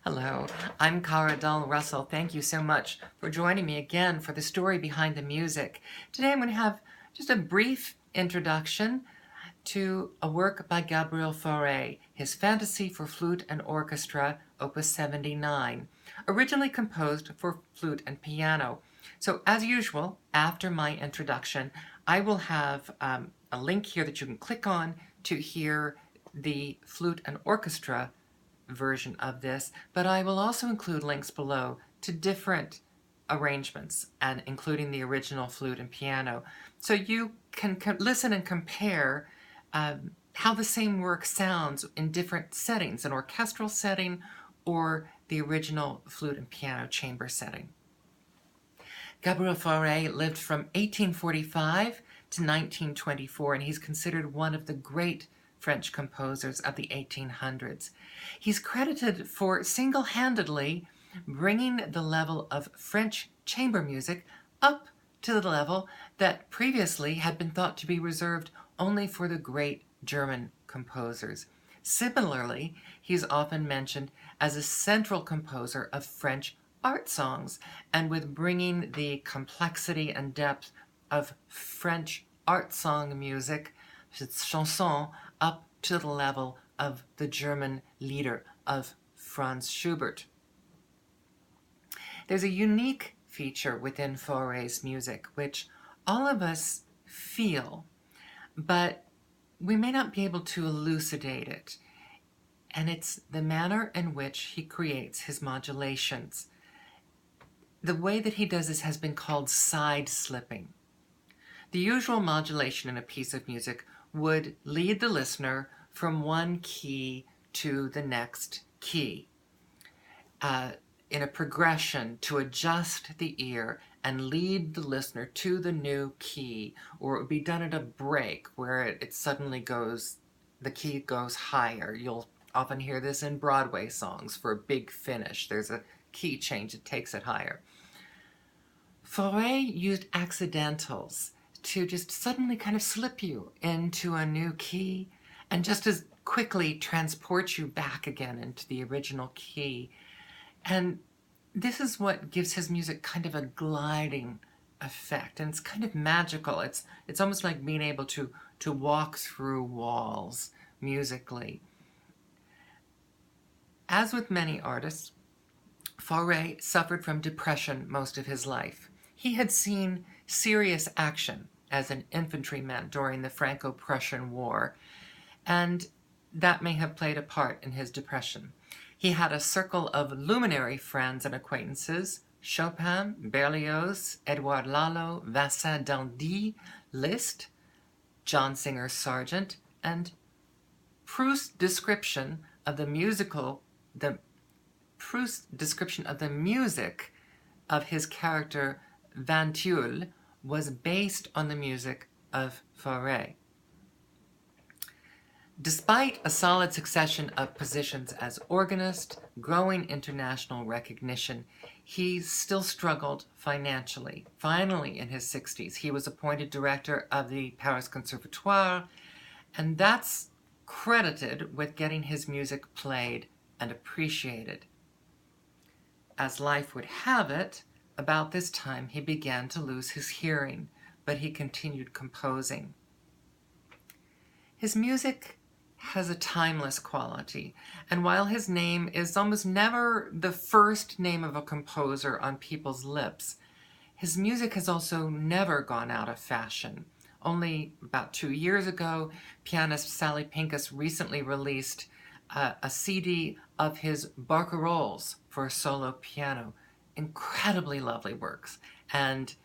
Hello, I'm Dahl Russell. Thank you so much for joining me again for the story behind the music. Today I'm going to have just a brief introduction to a work by Gabriel Faure, his Fantasie for Flute and Orchestra, Opus 79, originally composed for flute and piano. So as usual, after my introduction, I will have a link here that you can click on to hear the flute and orchestra version of this, but I will also include links below to different arrangements and including the original flute and piano, so you can listen and compare how the same work sounds in different settings, an orchestral setting or the original flute and piano chamber setting. Gabriel Faure lived from 1845 to 1924, and he's considered one of the great French composers of the 1800s. He's credited for single-handedly bringing the level of French chamber music up to the level that previously had been thought to be reserved only for the great German composers. Similarly, he's often mentioned as a central composer of French art songs, and with bringing the complexity and depth of French art song music, chanson, up to the level of the German leader of Franz Schubert. There's a unique feature within Faure's music which all of us feel, but we may not be able to elucidate it, and it's the manner in which he creates his modulations. The way that he does this has been called side-slipping. The usual modulation in a piece of music would lead the listener from one key to the next key in a progression to adjust the ear and lead the listener to the new key, or it would be done at a break where it suddenly goes, the key goes higher. You'll often hear this in Broadway songs for a big finish. There's a key change that takes it higher. Faure used accidentals to just suddenly kind of slip you into a new key and just as quickly transport you back again into the original key. And this is what gives his music kind of a gliding effect, and it's kind of magical. It's almost like being able to walk through walls musically. As with many artists, Faure suffered from depression most of his life. He had seen serious action as an infantryman during the Franco-Prussian War, and that may have played a part in his depression. He had a circle of luminary friends and acquaintances: Chopin, Berlioz, Edouard Lalo, Vincent Prats, Liszt, John Singer Sargent, and Proust's description of the music of his character Ventule was based on the music of Faure. Despite a solid succession of positions as organist, growing international recognition, he still struggled financially. Finally, in his 60s, he was appointed director of the Paris Conservatoire, and that's credited with getting his music played and appreciated. As life would have it, about this time he began to lose his hearing, but he continued composing. His music has a timeless quality, and while his name is almost never the first name of a composer on people's lips, his music has also never gone out of fashion. Only about 2 years ago, pianist Sally Pincus recently released a CD of his Barcarolles for solo piano. Incredibly lovely works, and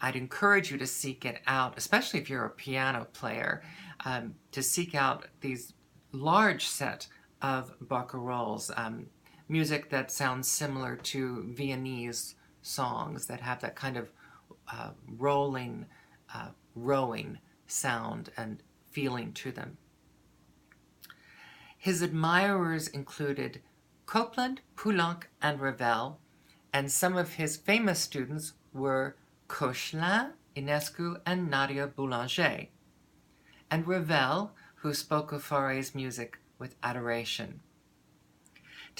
I'd encourage you to seek it out, especially if you're a piano player, to seek out these large set of barcarolles, music that sounds similar to Viennese songs that have that kind of rolling, rowing sound and feeling to them. His admirers included Copland, Poulenc, and Ravel, and some of his famous students were Cochelin, Ionescu, and Nadia Boulanger, and Ravel, who spoke of Faure's music with adoration.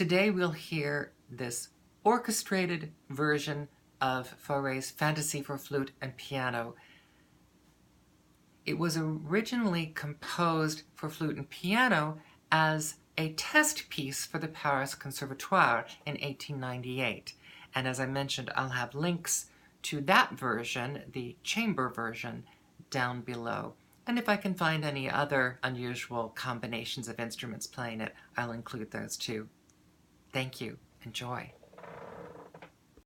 Today we'll hear this orchestrated version of Faure's Fantasie for flute and piano. It was originally composed for flute and piano as a test piece for the Paris Conservatoire in 1898. And as I mentioned, I'll have links to that version, the chamber version, down below. And if I can find any other unusual combinations of instruments playing it, I'll include those too. Thank you. Enjoy.